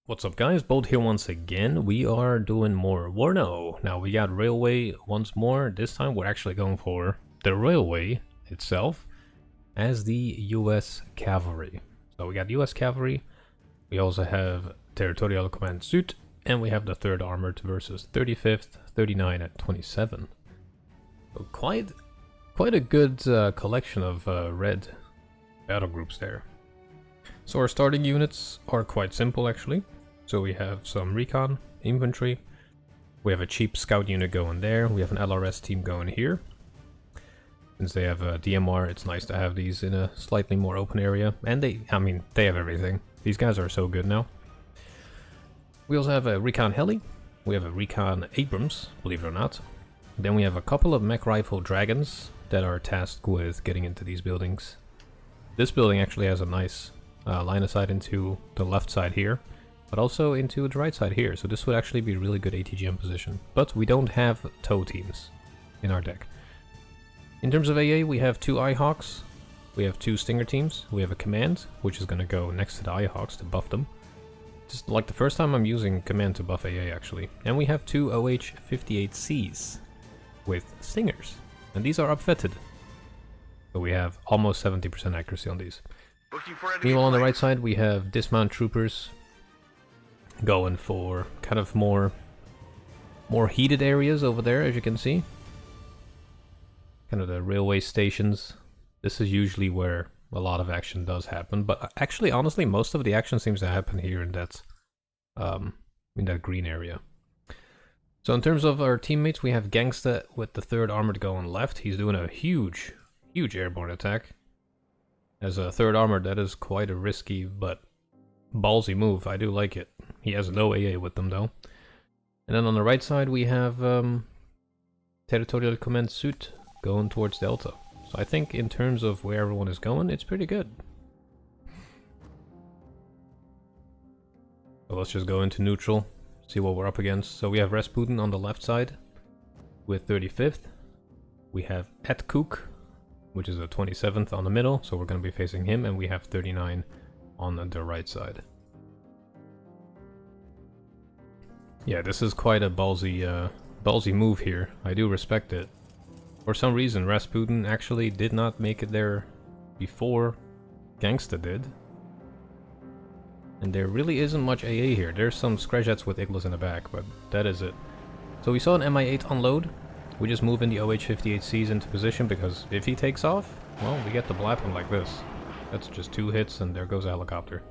What's up guys, Bolt here once again. We are doing more WARNO. Now we got Railway once more. This time we're actually going for the Railway itself as the US Cavalry. So we got US Cavalry, we also have Territorial Command Suit, and we have the 3rd Armored versus 35th, 39 at 27. So quite a good collection of red battle groups there. So our starting units are quite simple actually. So we have some recon, infantry, we have a cheap scout unit going there, we have an LRS team going here. Since they have a DMR, it's nice to have these in a slightly more open area, and they have everything. These guys are so good now. We also have a recon heli, we have a recon Abrams, believe it or not. Then we have a couple of mech rifle dragons that are tasked with getting into these buildings. This building actually has a nice line of sight into the left side here, but also into the right side here, so this would actually be a really good ATGM position. But we don't have tow teams in our deck. In terms of AA, we have 2 Eyehawks, we have 2 Stinger teams, we have a command, which is going to go next to the Eyehawks to buff them. Just like the first time I'm using command to buff AA actually. And we have 2 OH-58Cs with Stingers, and these are upfetted. So we have almost 70% accuracy on these. Meanwhile on the right side we have dismount troopers going for kind of more heated areas over there, as you can see. Kind of the railway stations. This is usually where a lot of action does happen, but actually honestly most of the action seems to happen here in that green area. So in terms of our teammates, we have Gangsta with the 3rd Armored going left. He's doing a huge airborne attack. As a 3rd Armored, that is quite a risky but ballsy move. I do like it. He has no AA with them though. And then on the right side we have Territorial Command Suit going towards Delta. So I think in terms of where everyone is going, it's pretty good. So let's just go into neutral, see what we're up against. So we have Rasputin on the left side with 35th. We have Kook, which is a 27th on the middle, so we're going to be facing him, and we have 39 on the right side. Yeah, this is quite a ballsy move here. I do respect it. For some reason, Rasputin actually did not make it there before Gangsta did. And there really isn't much AA here. There's some Screjets with Iglos in the back, but that is it. So we saw an Mi-8 unload. We just move in the OH-58Cs into position, because if he takes off, well, we get to blap him like this. That's just 2 hits and there goes a helicopter.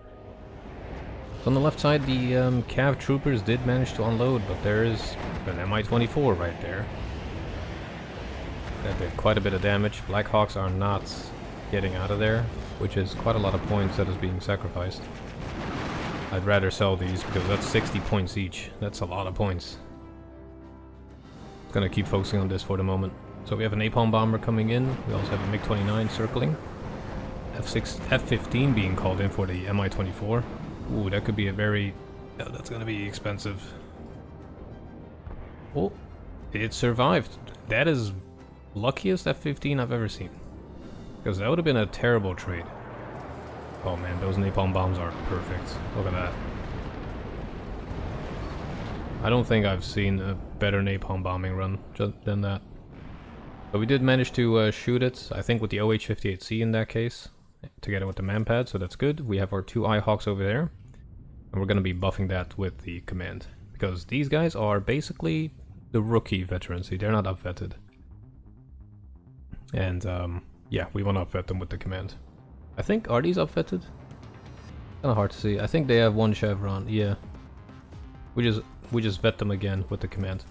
So on the left side, the Cav troopers did manage to unload, but there is an Mi-24 right there. That did quite a bit of damage. Blackhawks are not getting out of there, which is quite a lot of points that is being sacrificed. I'd rather sell these because that's 60 points each. That's a lot of points. Gonna keep focusing on this for the moment. So we have a napalm bomber coming in. We also have a MiG-29 circling. F-15 being called in for the Mi-24. Ooh, that could be a very... that's gonna be expensive. Oh, it survived. That is luckiest F-15 I've ever seen. Because that would have been a terrible trade. Oh man, those napalm bombs are perfect. Look at that. I don't think I've seen a better napalm bombing run than that. But we did manage to shoot it, I think with the OH-58C in that case, together with the manpad, so that's good. We have our 2 Eyehawks over there, and we're going to be buffing that with the command. Because these guys are basically the rookie veterans, they're not upvetted. And yeah, we want to upvet them with the command. I think, are these upvetted? Kind of hard to see. I think they have 1 chevron, yeah. We just vet them again with the command.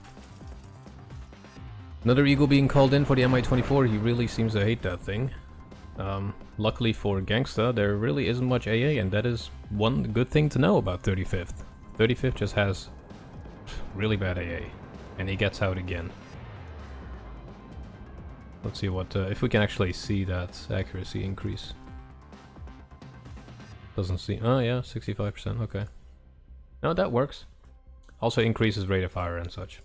Another Eagle being called in for the Mi-24. He really seems to hate that thing. Luckily for Gangsta, there really isn't much AA, and that is one good thing to know about 35th. 35th just has really bad AA, and he gets out again. Let's see what if we can actually see that accuracy increase. Doesn't seem... oh yeah, 65%, okay. No, that works. Also increases rate of fire and such.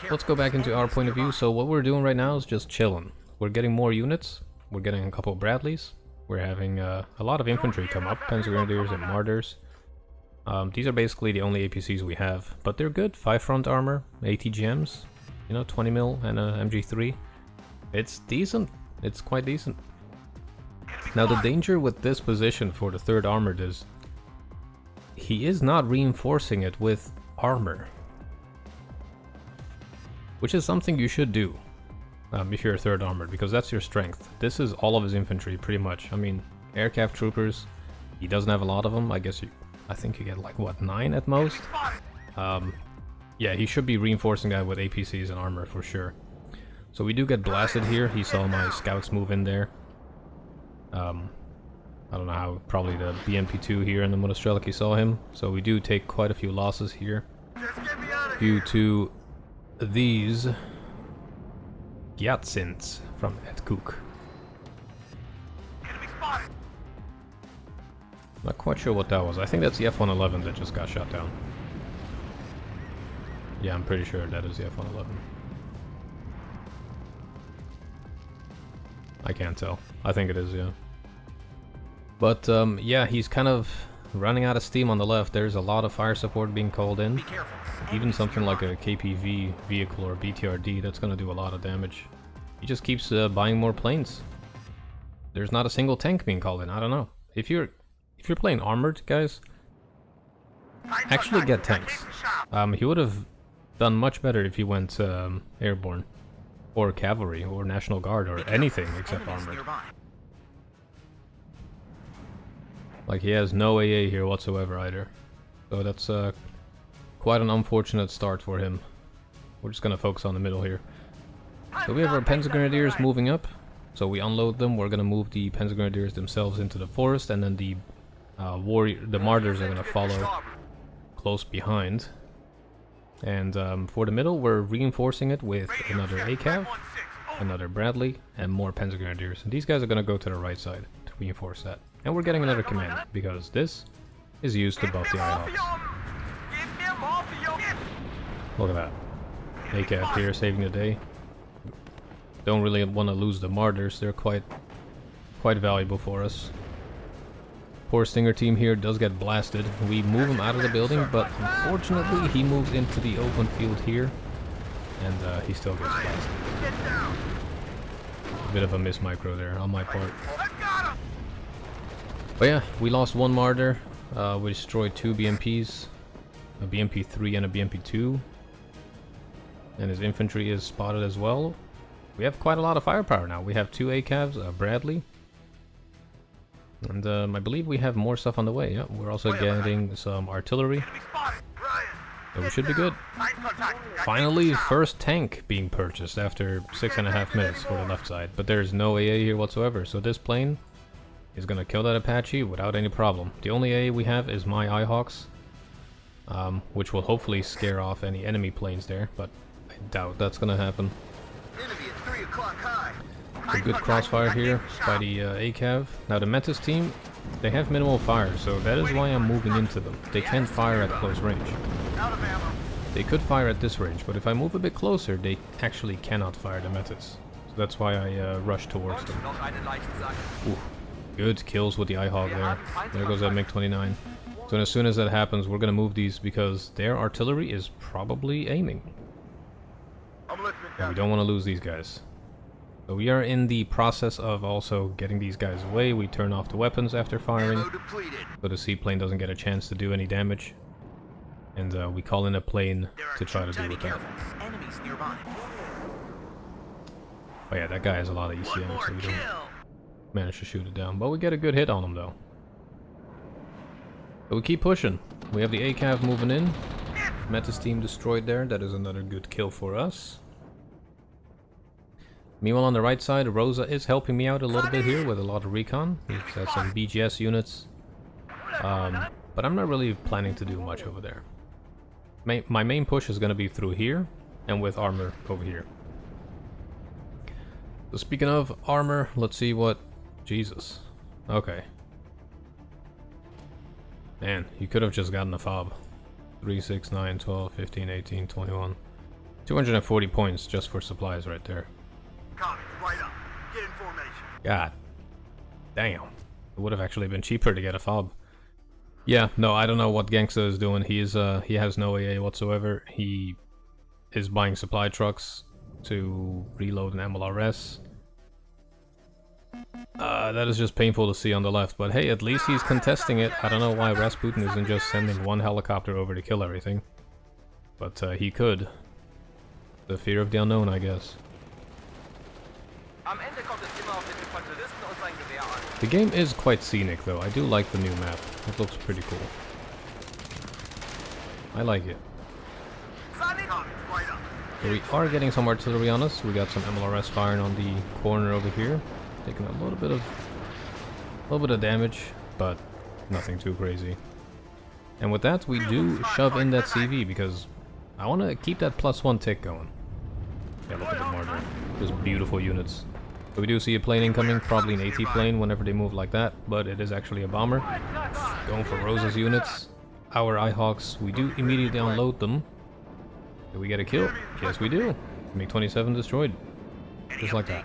Let's go back into our point of view. So what we're doing right now is just chilling. We're getting more units. We're getting a couple of Bradleys. We're having a lot of infantry come up. Panzer Grenadiers and Martyrs. These are basically the only APCs we have, but they're good. 5 front armor, 80 gems, you know, 20 mil and a MG3. It's decent. It's quite decent. Now the danger with this position for the 3rd armored is he is not reinforcing it with armor, which is something you should do if you're 3rd armored, because that's your strength. This is all of his infantry pretty much. I mean, aircraft troopers, he doesn't have a lot of them. I think you get like what, 9 at most. Yeah, he should be reinforcing that with APCs and armor for sure. So we do get blasted here. He saw my scouts move in there. I don't know how, probably the BMP2 here in the Monastreliki saw him. So we do take quite a few losses here due to these Gyatsins from Edcook. Not quite sure what that was. I think that's the F-111 that just got shot down. Yeah, I'm pretty sure that is the F-111. I can't tell. I think it is, yeah. But yeah, he's kind of running out of steam on the left. There's a lot of fire support being called in. Even something like a KPV vehicle or BTRD, that's going to do a lot of damage. He just keeps buying more planes. There's not a single tank being called in. I don't know. If you're playing armored, guys, actually get tanks. He would have done much better if he went airborne or cavalry or National Guard or anything except armored. Like, he has no AA here whatsoever either. So that's quite an unfortunate start for him. We're just gonna focus on the middle here. So we have our Panzergrenadiers moving up. So we unload them. We're gonna move the Panzergrenadiers themselves into the forest, and then the Martyrs are gonna follow close behind. And for the middle, we're reinforcing it with another ACAV, another Bradley, and more Panzergrenadiers. And these guys are gonna go to the right side to reinforce that. And we're getting another command, because this is used to buff the IHawks. Look at that. ACAV here saving the day. Don't really want to lose the Martyrs, they're quite valuable for us. Poor Stinger team here does get blasted. We move him out of the building, but unfortunately he moves into the open field here, and he still gets blasted. A bit of a miss micro there on my part. But yeah, we lost 1 Martyr. We destroyed 2 BMPs, a BMP3 and a BMP2, and his infantry is spotted as well. We have quite a lot of firepower now. We have 2 ACAVs, a Bradley, and I believe we have more stuff on the way. Yeah, we're also getting some artillery, so we should be good. Finally, first tank being purchased after 6.5 minutes for the left side, but there's no AA here whatsoever, so this plane is gonna kill that Apache without any problem. The only AA we have is my IHawks, which will hopefully scare off any enemy planes there, but I doubt that's gonna happen. A good crossfire here by the ACAV. Now the Metis team, they have minimal fire, so that is why I'm moving into them. They can't fire at close range. They could fire at this range, but if I move a bit closer, they actually cannot fire the Metis. So that's why I rush towards them. Oof. Good kills with the IHawk there. There goes that MiG-29. So as soon as that happens, we're gonna move these because their artillery is probably aiming. And we don't want to lose these guys. So we are in the process of also getting these guys away. We turn off the weapons after firing, so the seaplane doesn't get a chance to do any damage. And we call in a plane to try to deal with that. Oh yeah, that guy has a lot of ECM, so we don't manage to shoot it down. But we get a good hit on him though. So we keep pushing. We have the ACAV moving in. Metis team destroyed there. That is another good kill for us. Meanwhile, on the right side, Rosa is helping me out a little bit here with a lot of recon. He's got some BGS units. But I'm not really planning to do much over there. My main push is going to be through here and with armor over here. So speaking of armor, let's see what... Jesus. Okay. Man, you could have just gotten a fob. 3, 6, 9, 12, 15, 18, 21. 240 points just for supplies right there. Right up. Get in formation. God damn. It would have actually been cheaper to get a fob. Yeah, no, I don't know what Gangsta is doing. He has no AA whatsoever. He is buying supply trucks to reload an MLRS. That is just painful to see on the left, but hey, at least he's contesting it. I don't know why Rasputin isn't just sending one helicopter over to kill everything. But he could. The fear of the unknown, I guess. The game is quite scenic though. I do like the new map. It looks pretty cool. I like it. We are getting some artillery on us. We got some MLRS firing on the corner over here. Taking a little bit of damage, but nothing too crazy. And with that, we do shove in that CV because I want to keep that +1 tick going. Yeah, look at the margin. Just beautiful units. So we do see a plane incoming, probably an AT plane whenever they move like that, but it is actually a bomber. Going for Rose's units. Our IHawks, we do immediately unload them. Do we get a kill? Yes, we do. MiG-27 destroyed. Just like that.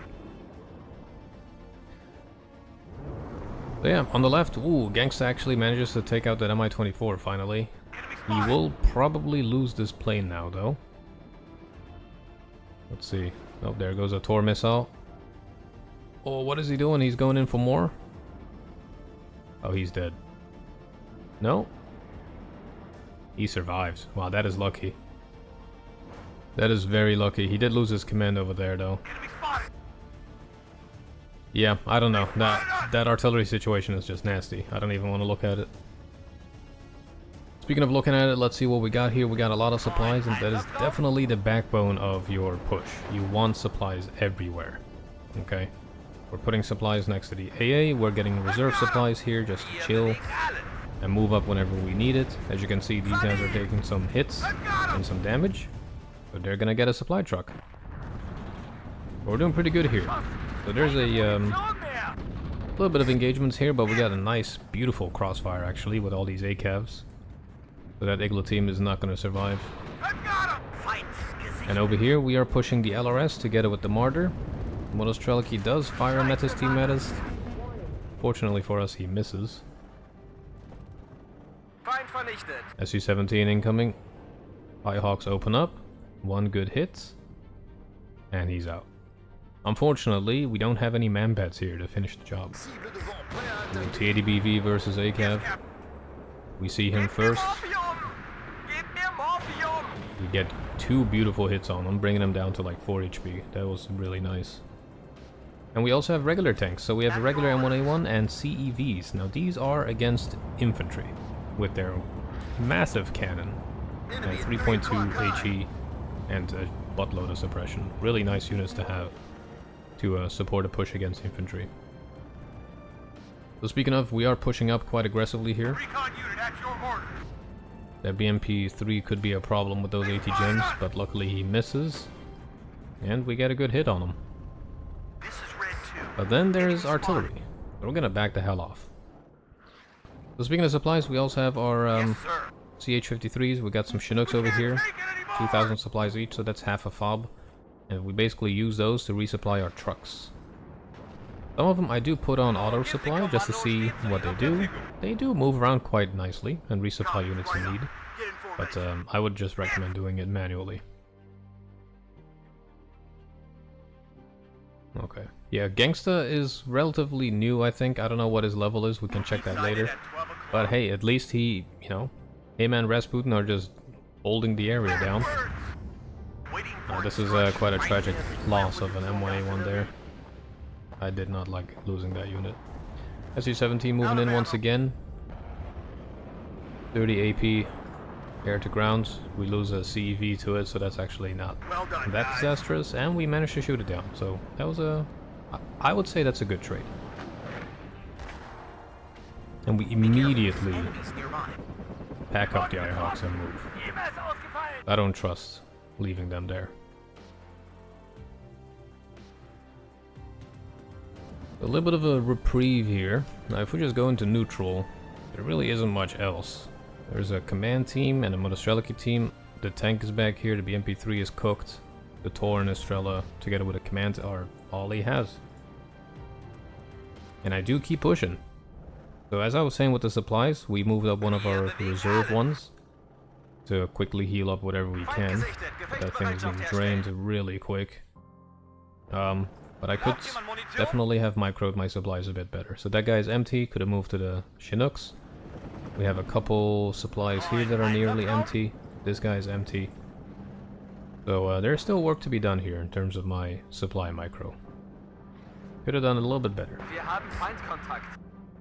So yeah, on the left, ooh, Gangsta actually manages to take out that Mi-24 finally. He will probably lose this plane now, though. Let's see. Oh, there goes a Tor missile. Oh, what is he doing? He's going in for more? Oh, he's dead. No? He survives. Wow, that is lucky. That is very lucky. He did lose his command over there, though. Yeah, I don't know. That artillery situation is just nasty. I don't even want to look at it. Speaking of looking at it, let's see what we got here. We got a lot of supplies, and that is definitely the backbone of your push. You want supplies everywhere. Okay? We're putting supplies next to the AA. We're getting reserve supplies here just to chill and move up whenever we need it. As you can see, these guys are taking some hits and some damage. So they're gonna get a supply truck. But we're doing pretty good here. So there's a little bit of engagements here, but we got a nice, beautiful crossfire actually with all these ACAVs. So that Igloo team is not going to survive. And over here we are pushing the LRS together with the Martyr. Monostrelki does fire at his team Metis. Fortunately for us, he misses. SU-17 incoming. Firehawks open up. One good hit. And he's out. Unfortunately, we don't have any man-bats here to finish the job. T80BV versus ACAV. We see him first. We get 2 beautiful hits on him, bringing him down to like 4 HP. That was really nice. And we also have regular tanks. So we have a regular M1A1 and CEVs. Now these are against infantry with their massive cannon and 3.2 HE and a buttload of suppression. Really nice units to have to support a push against infantry. So speaking of, we are pushing up quite aggressively here. That BMP-3 could be a problem with those AT gems, but luckily he misses. And we get a good hit on him. But then there's artillery. We're gonna back the hell off. So speaking of supplies, we also have our CH-53s. We got some Chinooks over here. 2,000 supplies each, so that's half a fob. And we basically use those to resupply our trucks. Some of them I do put on auto supply just to see what they do. They do move around quite nicely and resupply units in need. But I would just recommend doing it manually. Okay. Yeah, Gangsta is relatively new, I think. I don't know what his level is. We can check that later. But hey, at least he, you know, him and Rasputin are just holding the area down. This is quite a tragic loss of an M1A1 there. I did not like losing that unit. SU-17 moving in once again. 30 AP air to ground. We lose a CEV to it, so that's actually not that disastrous. And we managed to shoot it down. So that was a... I would say that's a good trade. And we immediately pack up the Irehawks and move. I don't trust leaving them there. A little bit of a reprieve here. Now if we just go into neutral, there really isn't much else. There's a command team and a Monostrelki team. The tank is back here, the BMP-3 is cooked. The Tor and Estrella together with a command are all he has. And I do keep pushing. So as I was saying with the supplies, we moved up one of our reserve ones to quickly heal up whatever we can. That thing is being drained really quick. But I could definitely have microed my supplies a bit better. So that guy's empty, could have moved to the Chinooks. We have a couple supplies here that are nearly empty. This guy's empty. So there's still work to be done here in terms of my supply micro. Could have done it a little bit better.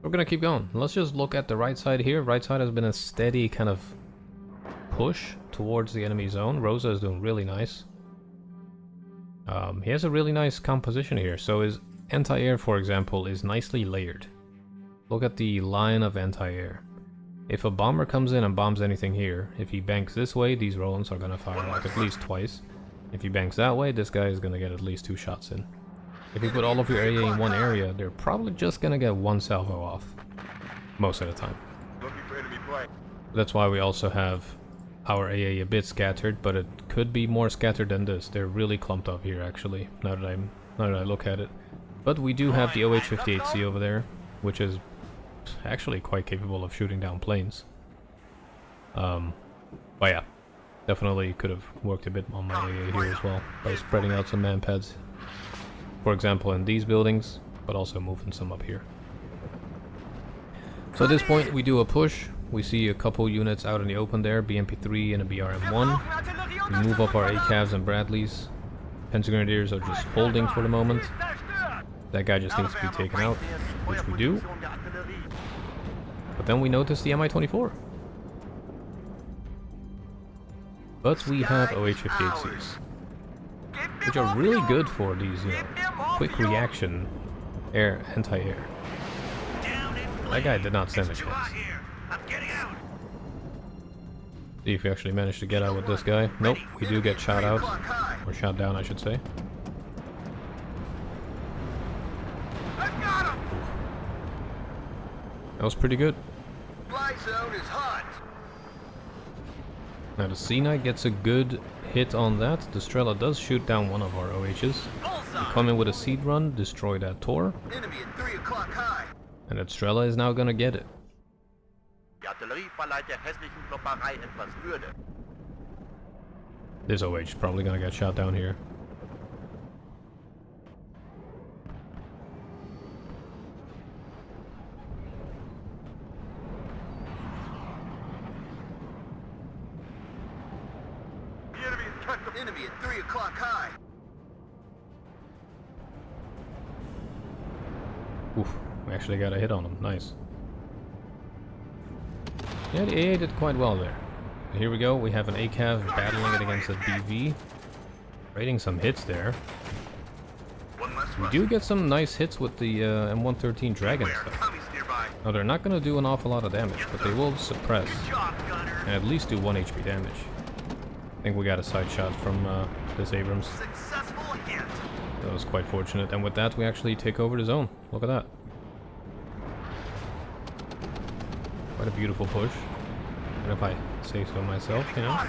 We're gonna keep going. Let's just look at the right side here. Right side has been a steady kind of push towards the enemy zone. Rosa is doing really nice. He has a really nice composition here. So his anti-air, for example, is nicely layered. Look at the line of anti-air. If a bomber comes in and bombs anything here, if he banks this way, these Rolands are gonna fire like at least twice. If he banks that way, this guy is gonna get at least 2 shots in. If you put all of your AA in one area, they're probably just gonna get 1 salvo off. Most of the time. That's why we also have our AA a bit scattered, but it could be more scattered than this. They're really clumped up here actually, now that I look at it. But we do have the OH-58C over there, which is actually quite capable of shooting down planes. But yeah, definitely could have worked a bit on my AA here as well, by spreading out some man pads. For example in these buildings, but also moving some up here. So at this point we do a push. We see a couple units out in the open there, BMP-3 and a BRM-1. We move up our ACAVs and Bradleys. Panzer-Grenadiers are just holding for the moment. That guy just needs to be taken out, which we do. But then we notice the Mi-24. But we have OH-58Cs, which are really good for these, you know, quick reaction anti-air. That guy did not stand a chance. See if we actually managed to get out with this guy. Nope, we do get shot out. Or shot down, I should say. That was pretty good. Now the C-Knight gets a good hit on that. The Strela does shoot down one of our OHs. We come in with a seed run, destroy that Tor. And that Strela is now gonna get it. This OH is probably gonna get shot down here. Enemy at 3 o'clock high. Oof, we actually got a hit on him. Nice. Yeah, the AA did quite well there. Here we go, we have an ACAV battling it against a DV. Rating some hits there. We do get some nice hits with the M113 Dragon stuff. Now they're not going to do an awful lot of damage, but they will suppress. And at least do 1 HP damage. I think we got a side shot from this Abrams. That was quite fortunate. And with that we actually take over the zone. Look at that. Quite a beautiful push. And if I say so myself, you know.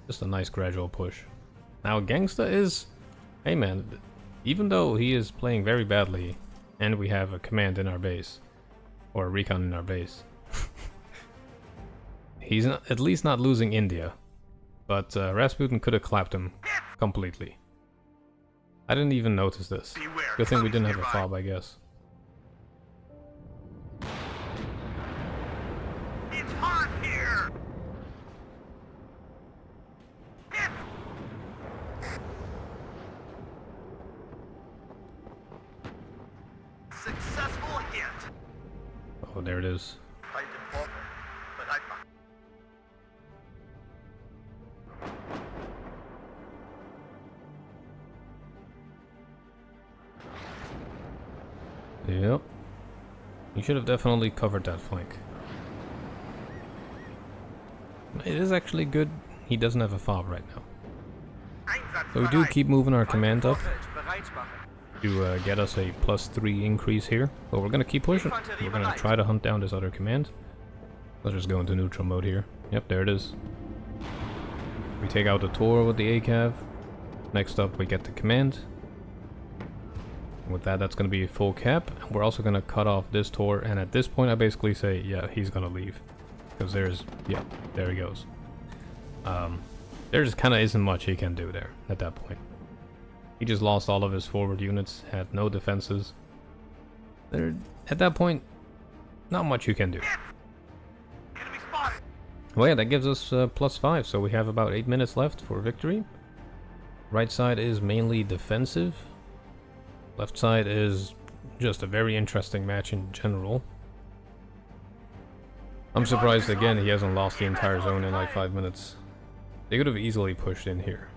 Just a nice gradual push. Now Gangsta is... Hey man, even though he is playing very badly, and we have a command in our base, or a recon in our base, he's not, at least not losing India. But Rasputin could have clapped him completely. I didn't even notice this. Good thing we didn't have a fob, I guess. It's hot here. Successful hit. Oh, there it is. Yep. You should have definitely covered that flank. It is actually good he doesn't have a fob right now. So we do keep moving our command up to get us a +3 increase here. But we're going to keep pushing. We're going to try to hunt down this other command. Let's just go into neutral mode here. Yep, there it is. We take out the Tor with the ACAV. Next up we get the command. With that, that's going to be a full cap. We're also going to cut off this tor, and at this point I basically say, yeah, he's going to leave. Because there's, yeah, there he goes. There just kind of isn't much he can do there at that point. He just lost all of his forward units, had no defenses. There, at that point, not much you can do. Well, yeah, that gives us +5, so we have about 8 minutes left for victory. Right side is mainly defensive. Left side is just a very interesting match in general. I'm surprised again he hasn't lost the entire zone in like 5 minutes. They could have easily pushed in here.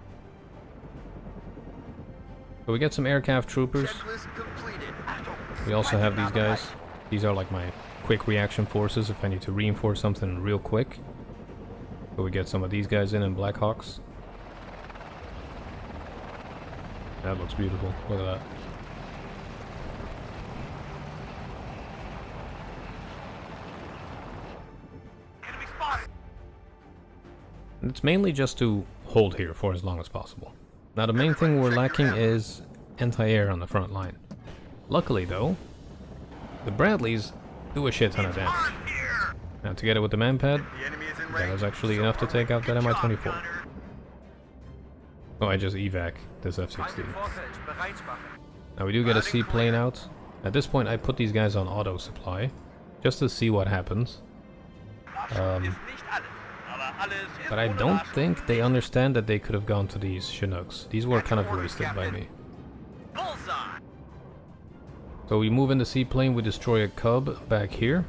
So we get some aircraft troopers. We also have these guys. These are like my quick reaction forces if I need to reinforce something real quick. So we get some of these guys in Blackhawks. That looks beautiful. Look at that. And it's mainly just to hold here for as long as possible. Now the main thing we're lacking is anti-air on the front line. Luckily though, the Bradleys do a shit ton of damage. Now together with the manpad, that was actually enough to take out that Mi-24. Oh, I just evac this F-16. Now we do get a seaplane out. At this point I put these guys on auto supply, just to see what happens. But I don't think they understand that they could have gone to these Chinooks. These were kind of wasted by me. So we move in the seaplane, we destroy a cub back here.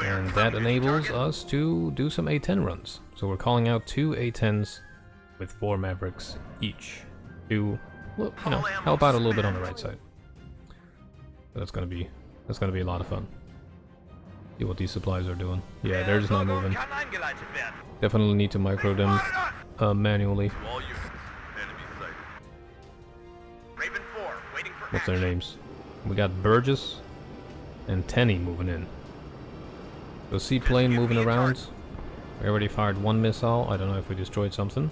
And that enables us to do some A-10 runs. So we're calling out 2 A-10s with 4 Mavericks each to, well, you know, help out a little bit on the right side. So that's gonna be a lot of fun. See what these supplies are doing. Yeah, they're just not moving. Definitely need to micro them manually. What's their names? We got Burgess and Tenny moving in. The seaplane moving around. We already fired 1 missile. I don't know if we destroyed something.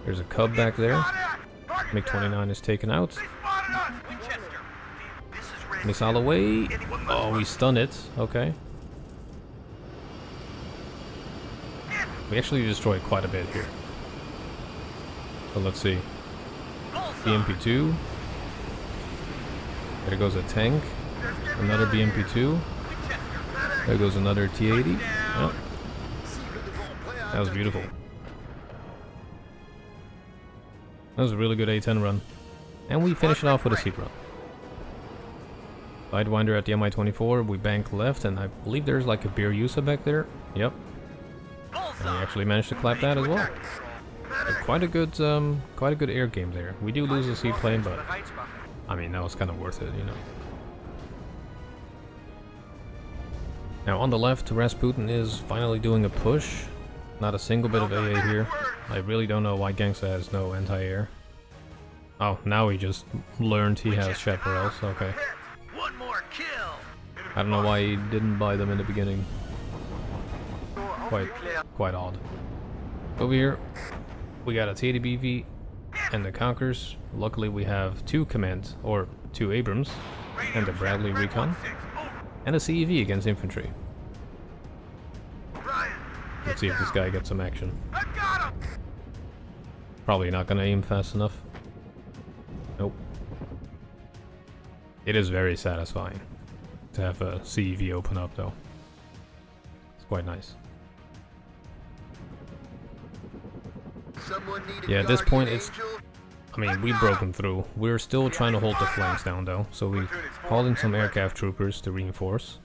There's a cub back there. MiG-29 is taken out. Missile away. Oh, we stun it. Okay. We actually destroyed quite a bit here. So let's see. BMP-2. There goes a tank. Another BMP-2. There goes another T-80. Yep. That was beautiful. That was a really good A-10 run. And we finish it off with a seat run. Sidewinder at the Mi-24. We bank left, and I believe there's like a Biryusa back there. Yep. And we actually managed to clap that as well. Quite a good air game there. We do lose a seaplane, but I mean that was kind of worth it, you know. Now on the left, Rasputin is finally doing a push. Not a single bit of AA here. I really don't know why Gangsta has no anti-air. Oh, now he just learned he has chaparrals. Okay. I don't know why he didn't buy them in the beginning. Quite odd. Over here, we got a T-80BV and the Conquerors. Luckily we have 2 Command, or 2 Abrams, and a Bradley Recon, and a CEV against infantry. Let's see if this guy gets some action. Probably not gonna aim fast enough. Nope. It is very satisfying to have a CEV open up though. It's quite nice. Yeah, at this point it's... I mean, we broke them through. We're still trying to hold the flanks down though, so we called in some aircraft troopers to reinforce.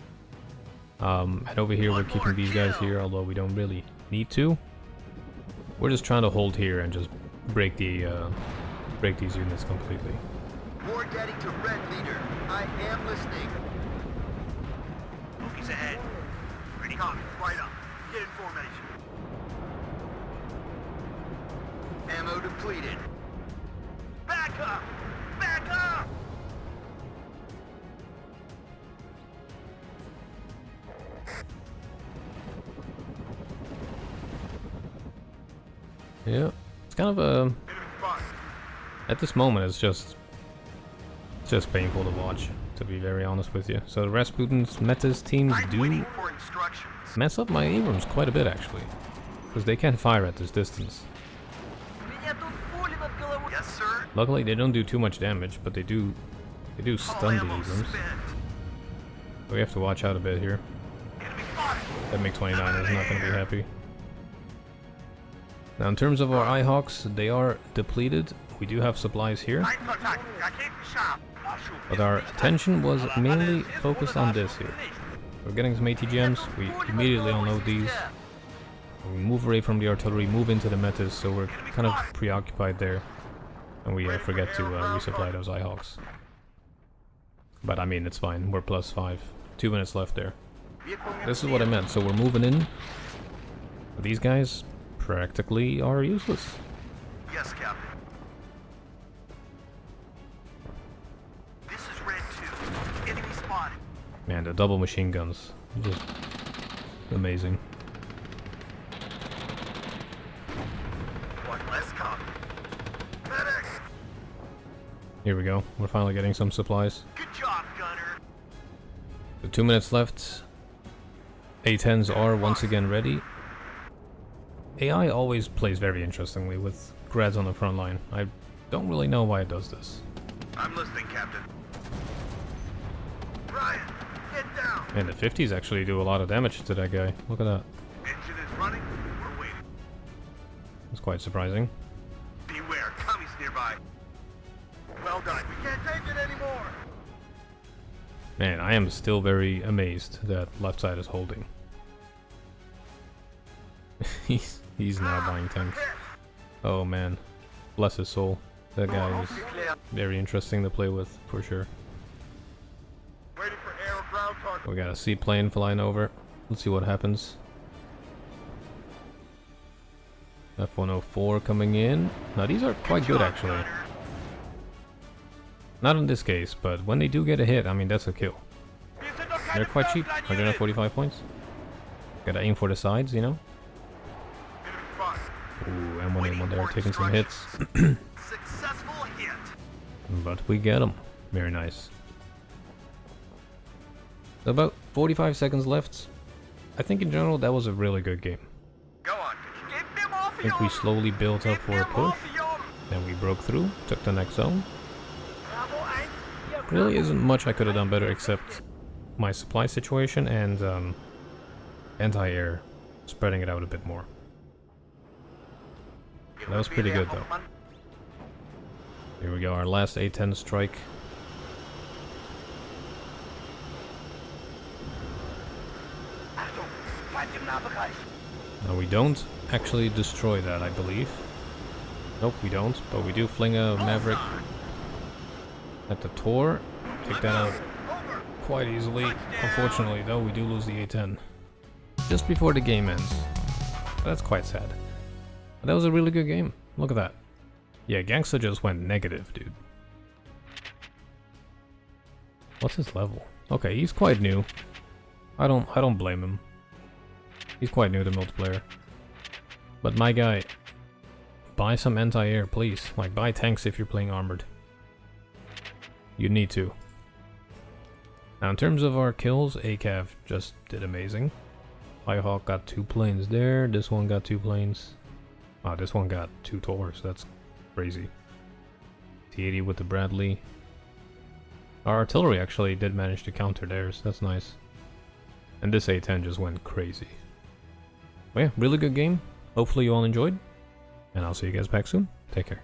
And over here we're keeping these guys here, although we don't really need to. We're just trying to hold here and just break these units completely. War getting to red leader. I am listening. He's ahead. Ready, copy. Right up. Get in formation. Ammo depleted. Back up! Back up! Yeah, it's kind of a... At this moment it's just just painful to watch, to be very honest with you. So the Rasputin's Metis teams do mess up my Abrams quite a bit actually, because they can't fire at this distance. Yes, sir. Luckily they don't do too much damage, but they do stun the Abrams. So we have to watch out a bit here. That MiG-29 is not going to be happy. Now in terms of our Ihawks, they are depleted. We do have supplies here, but our attention was mainly focused on this here. We're getting some AT gems, we immediately unload these. We move away from the artillery, move into the Metis, so we're kind of preoccupied there. And we forget to resupply those Ihawks. But I mean, it's fine, we're +5. 2 minutes left there. This is what I meant, so we're moving in. These guys practically are useless. Yes, Captain. This is Red 2. Enemy spotted. Man, the double machine guns, just amazing. One less copy. Medic! Here we go, we're finally getting some supplies. Good job, Gunner. So 2 minutes left. A10s are once again ready. AI always plays very interestingly with grads on the front line. I don't really know why it does this. I'm listening, Captain. Ryan, get down. And the 50s actually do a lot of damage to that guy. Look at that. Engine is running. We're waiting. It's quite surprising. Beware, commies nearby. Well done. We can't take it anymore. Man, I am still very amazed that left side is holding. He's now buying tanks. Oh man, bless his soul. That guy is very interesting to play with, for sure. Waiting for air or ground target. We got a seaplane flying over. Let's see what happens. F-104 coming in. Now these are quite good actually. Not in this case, but when they do get a hit, I mean that's a kill. They're quite cheap, 145 points. Gotta aim for the sides, you know? Ooh, M1A1 there taking some hits. Successful hit. But we get them. Very nice. So about 45 seconds left. I think in general that was a really good game. Go on. I think we slowly built up for a push. Then we broke through, took the next zone. Really isn't much I could have done better except my supply situation and anti-air, spreading it out a bit more. That was pretty good though. Here we go, our last A10 strike. Now we don't actually destroy that, I believe. Nope, we don't, but we do fling a Maverick at the Tor. Take that out quite easily. Unfortunately though, we do lose the A10 just before the game ends. That's quite sad. But that was a really good game. Look at that. Yeah, Gangsta just went negative, dude. What's his level? Okay, he's quite new. I don't blame him. He's quite new to multiplayer. But my guy, buy some anti-air, please. Like, buy tanks if you're playing armored. You need to. Now, in terms of our kills, ACAV just did amazing. Ihawk got 2 planes there. This one got 2 planes. Wow, this one got 2 Tors. That's crazy. T-80 with the Bradley. Our artillery actually did manage to counter theirs. That's nice. And this A10 just went crazy. But yeah, really good game. Hopefully you all enjoyed. And I'll see you guys back soon. Take care.